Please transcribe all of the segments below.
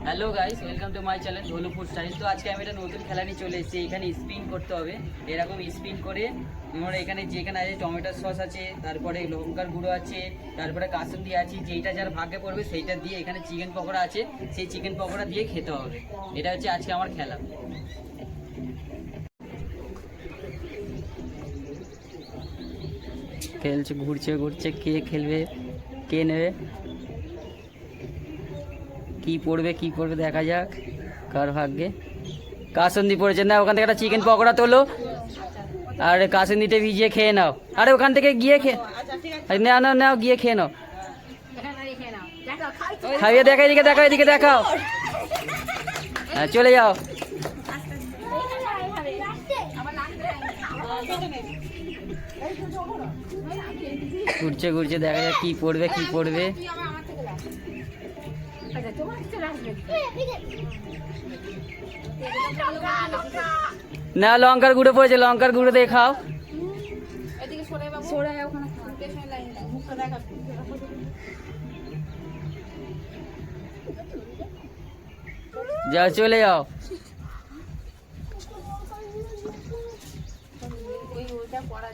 Hello guys, welcome to my channel Dhalu food style. তো আজকে আমি একটা নতুন খেলা নিয়ে চলে এসেছি। এখানে স্পিন করতে হবে, এরকম স্পিন করে আমরা এখানে যেখানে আছে টমেটোর সস আছে, তারপরে লঙ্কার গুঁড়ো আছে, তারপরে কাসুন্দি আছে, যেইটা যার ভাগে পড়বে সেইটা দিয়ে, এখানে চিকেন পকোড়া আছে, সেই চিকেন পকোড়া দিয়ে খেতে হবে। এটা হচ্ছে আজকে আমার খেলা। খেলছে, ঘুরছে ঘুরছে, কে খেলবে কে নেবে, কি পড়বে দেখা যাক কার ভাগ্যে। কাসুন্দি পড়েছে না, ওখান থেকে একটা চিকেন পকোড়া তোলো আর কাসুন্দিতে ভিজিয়ে খেয়ে নাও। আরে ওখান থেকে গিয়ে নাও নাও নাও, গিয়ে খেয়ে নাও। খাইয়ে দেখা, এদিকে দেখাও, এদিকে দেখাও। হ্যাঁ, চলে যাও। ঘুরছে ঘুরছে, দেখা যাক কি পড়বে। না, লঙ্কার গুঁড়ো পড়েছে, লঙ্কার গুঁড়ো দিয়ে খাও। যাও, চলে যাও।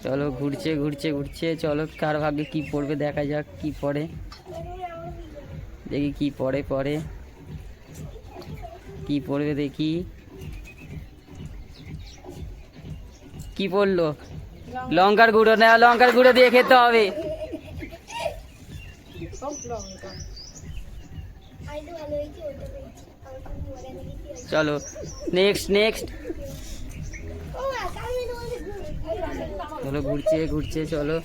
চলো, ঘুরছে ঘুরছে ঘুরছে, চলো কার ভাগ্যে কি পড়বে দেখা যাক। কি পড়ে দেখি, কি পড়ে কি পড়বে দেখি। কি পড়লো? লঙ্কার গুঁড়ো। না, লঙ্কার গুঁড়ো দিয়ে খেতে হবে। চলো নেক্সট। চলো, ঘুরছে চলো,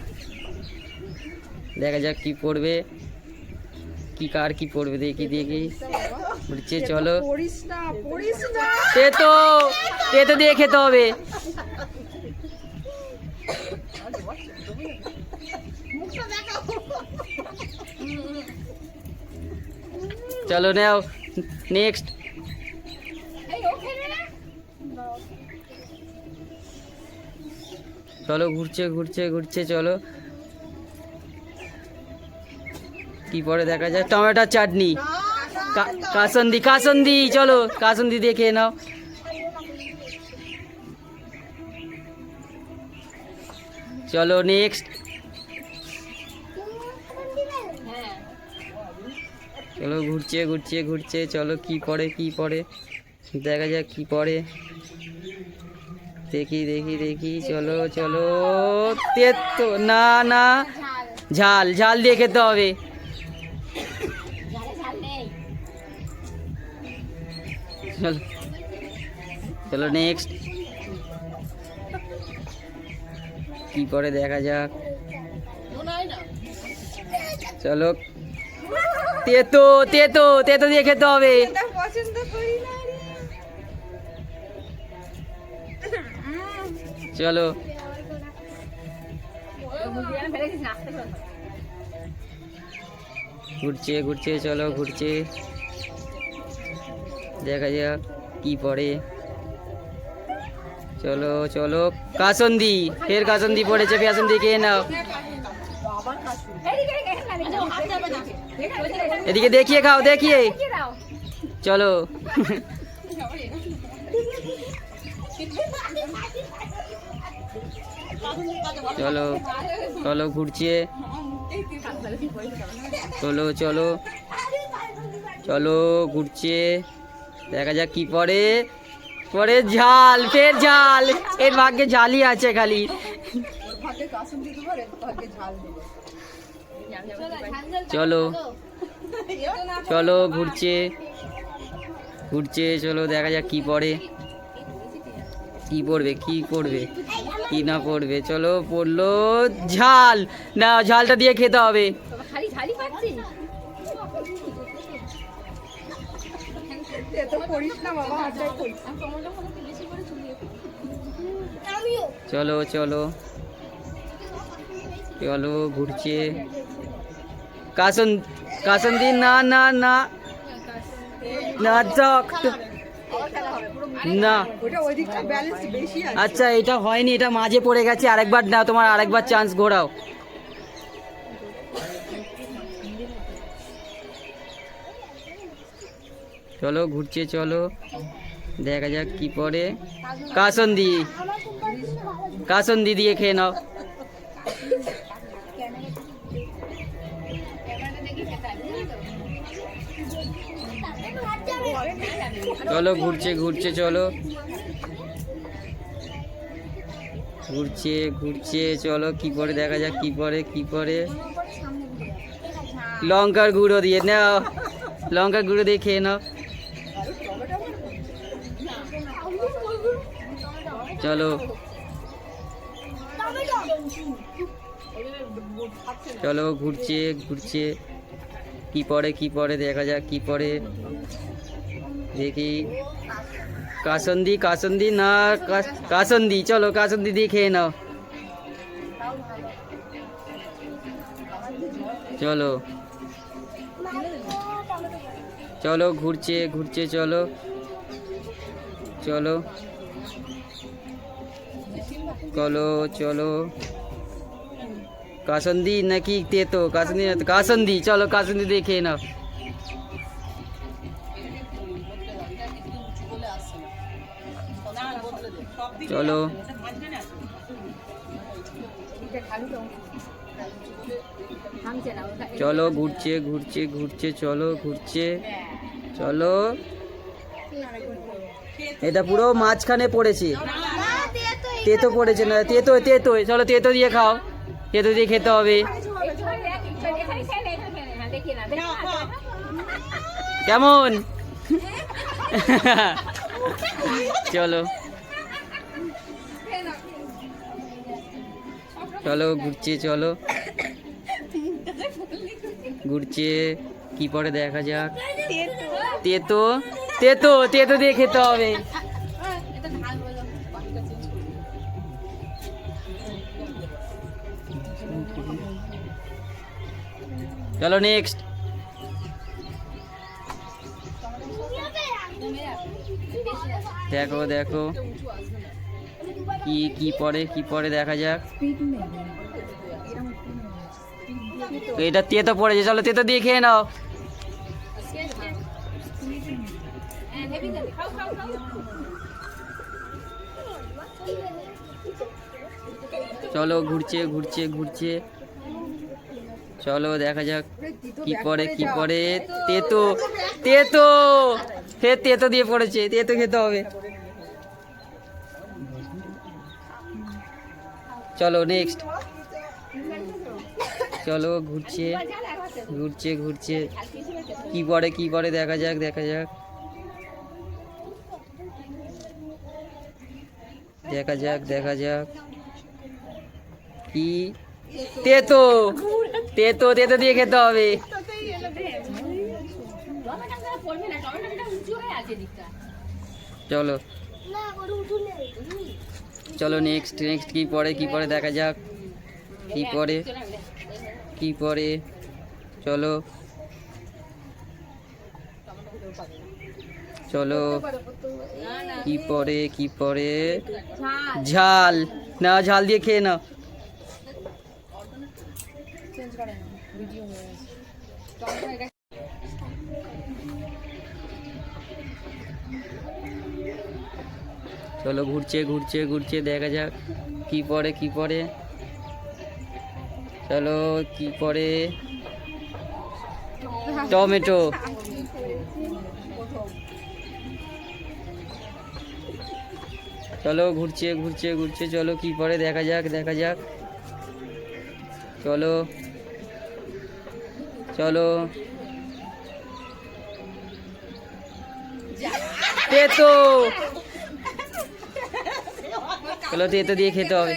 দেখা যাক কি পড়বে, কার কি পড়বে দেখি। ঘুরছে, চলো। তেতো দিয়ে খেতে হবে। চলো, নাও নেক্সট। চলো, ঘুরছে চলো, কি পরে দেখা যায়। টমেটোর চাটনি, কাসুন্দি। চলো, কাসুন্দি দিয়ে খেয়ে নাও। চলো নেক্সট। চলো, ঘুরছে চলো, কি পড়ে দেখা যাক কি পড়ে দেখি। চলো। তেতো না, ঝাল দিয়ে খেতে হবে। চলো নেক্সট। কি পড়ে দেখা যাক। চলো, তেতো দিয়ে খেতে হবে। চলো, ঘুরছে চলো, দেখা যাক কি পড়ে। চলো, কাসুন্দি। ফের কাসুন্দি পড়েছে, কাসুন্দি খেয়ে নাও। এদিকে দেখিয়ে খাও, দেখিয়ে। চলো, চলো ঘুরছে। চলো ঘুরছে, দেখা যাক কি পড়ে ঝাল। ফের ঝাল, এর ভাগ্যে ঝালই আছে খালি। চলো ঘুরছে চলো, দেখা যাক কি পড়বে কি না পড়বে। চলো, পড়লো ঝাল। না, ঝালটা দিয়ে খেতে হবে। চলো ঘুরছে। কাসুন্দি না, আচ্ছা, এটা হয়নি, এটা মাঝে পড়ে গেছে। আরেকবার নাও, তোমার আরেকবার চান্স ঘোরাও। চলো ঘুরছে, চলো দেখা যাক কি পড়ে। কাসন্দি, কাসন্দি দিয়ে খেয়ে নাও। চলো ঘুরছে ঘুরছে, চলো ঘুরছে ঘুরছে, চলো কি পরে দেখা যাক কি পরে কি পরে। লঙ্কার গুঁড়ো দিয়ে নাও, লঙ্কার গুঁড়ো দিয়ে খেয়ে নাও। চলো চলো ঘুরছে ঘুরছে, কি পরে কি পরে দেখা যাক কি পরে। দেখি কাসন্দি, কাসন্দি না কাসন্দি, চলো কাসন্দি দিয়ে খেয়ে নাও। চলো চলো ঘুরছে ঘুরছে, চলো চলো চলো চলো। কাসন্দি নাকি তেতো? কাসন্দি না, কাসন্দি, চলো কাসন্দি দিয়ে খেয়ে নাও। চলো চলো ঘুরছে ঘুরছে ঘুরছে, চলো ঘুরছে, চলো। এটা পুরো মাঝখানে পড়েছে, তেতো পড়েছে না, তেতো তেতো, চলো তেতো দিয়ে খাও, তেতো দিয়ে খেতে হবে। কেমন? চলো চলো ঘুরছে, চলো ঘুরছে, কি পরে দেখা যাক। তেতো তেতো, তেতো দিয়ে খেতে হবে। চলো নেক্সট। দেখো দেখো কি কি পরে কি পরে দেখা যাক। এটা তেতো পড়েছে, চলো তেতো দিয়ে খেয়ে নাও। চলো ঘুরছে ঘুরছে ঘুরছে, চলো দেখা যাক কি পরে কি পরে। তেতো তেতো, ফের তেতো দিয়ে পড়েছে, তেতো খেতে হবে। চলো নেক্সট। চলো ঘুরছে ঘুরছে ঘুরছে, কি পরে কি পরে দেখা যাক দেখা যাক দেখা যাক দেখা যাক। কি? তেতো তেতো, তেতো দিয়ে খেতে হবে। চলো চলো নেক্সট নেক্সট, কি পরে কি পরে দেখা যাক কি পরে কি পরে। চলো চলো কি পরে কি পরে। ঝাল না, ঝাল দিয়ে খেয়ে নাও। চলো ঘুরছে ঘুরছে ঘুরছে, দেখা যাক কি পরে কি পরে। চলো কি পরে। টমেটো। চলো ঘুরছে ঘুরছে ঘুরছে, চলো কি পরে দেখা যাক দেখা যাক। চলো চলো তেতো, চলো তেতো দিয়ে খেতে হবে।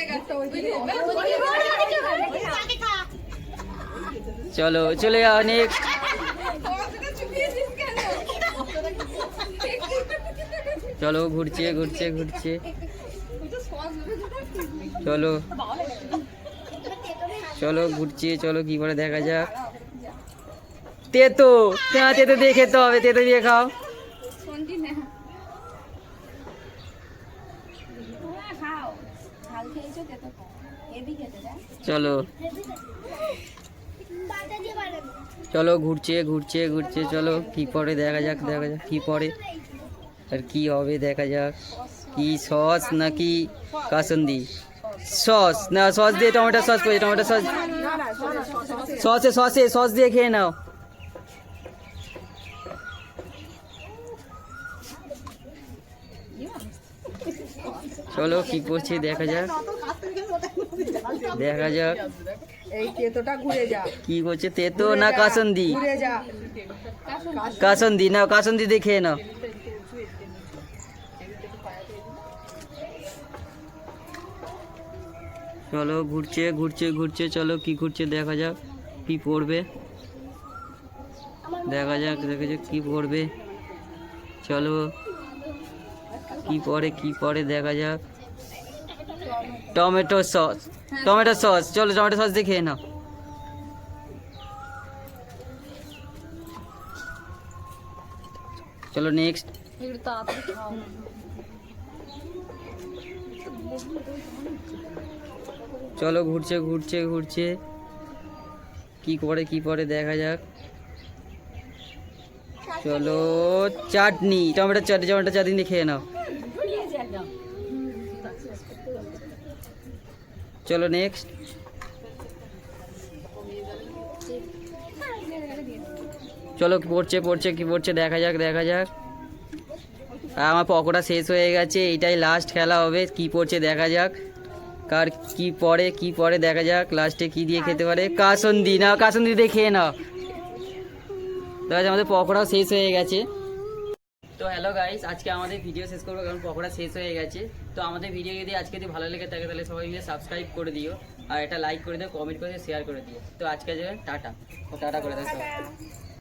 চলো চলে যাও নেক্সট। চলো ঘুরছে ঘুরছে ঘুরছে, চলো চলো ঘুরছে, চলো কি করে দেখা যাক। তেতো, তেতো দিয়ে খেতে হবে, তেতো দিয়ে খাও। চলো চলো ঘুরছে ঘুরছে ঘুরছে, চলো কি পরে দেখা যাক, দেখা যাক কি পরে আর কি হবে, দেখা যাক। কি সস নাকি কাসুন্দি? সস না, সস দিয়ে টমেটো সস করে, টমেটো সস, সসে সসে সস দিয়ে খেয়ে নাও। চলো কি করছে দেখা যাক, দেখা যাক এই তেতোটা ঘুরে যা, কি করছে। তেতো না কাসুন্দি? ঘুরে যা। কাসুন্দি নাও, কাসুন্দি দিয়ে খেয়ে নাও। চলো ঘুরছে ঘুরছে ঘুরছে, চলো কি ঘুরছে দেখা যাক, কি পড়বে দেখা যাক, দেখা যাক কি পড়বে। চলো কি পড়ে, কি পড়ে দেখা যাক। টমেটো সস, টমেটো সস, চলো টমেটো সস দিয়ে খেয়ে নাও। চলো নেক্সট। চলো ঘুরছে ঘুরছে ঘুরছে, কি করে কি পরে দেখা যাক। চলো চাটনি, টমেটো চাটনি, টমেটো চাটনি দিয়ে খেয়ে নাও। চলো নেক্সট। চলো পড়ছে পড়ছে, কি পড়ছে দেখা যাক, দেখা যাক। আমার পকোড়া শেষ হয়ে গেছে, এইটাই লাস্ট খেলা হবে, কি পড়ছে দেখা যাক, কার কি পড়ে, কি পড়ে দেখা যাক। লাস্টে কি দিয়ে খেতে পারে? কাসুন্দি না, কাসুন্দি দিয়ে খেয়ে নাও। দেখা যাক আমাদের পকোড়াও শেষ হয়ে গেছে। তো হ্যালো গাইস, আজকে আমাদের ভিডিও শেষ করবো কারণ পকোড়া শেষ হয়ে গেছে। তো আমাদের ভিডিও যদি আজকে যদি ভালো লেগে থাকে তাহলে সবাই মিলে সাবস্ক্রাইব করে দিও, আর এটা লাইক করে দিও, কমেন্ট করে দিও, শেয়ার করে দিও। তো আজকে টাটা, টাটা করে দাও সবাই।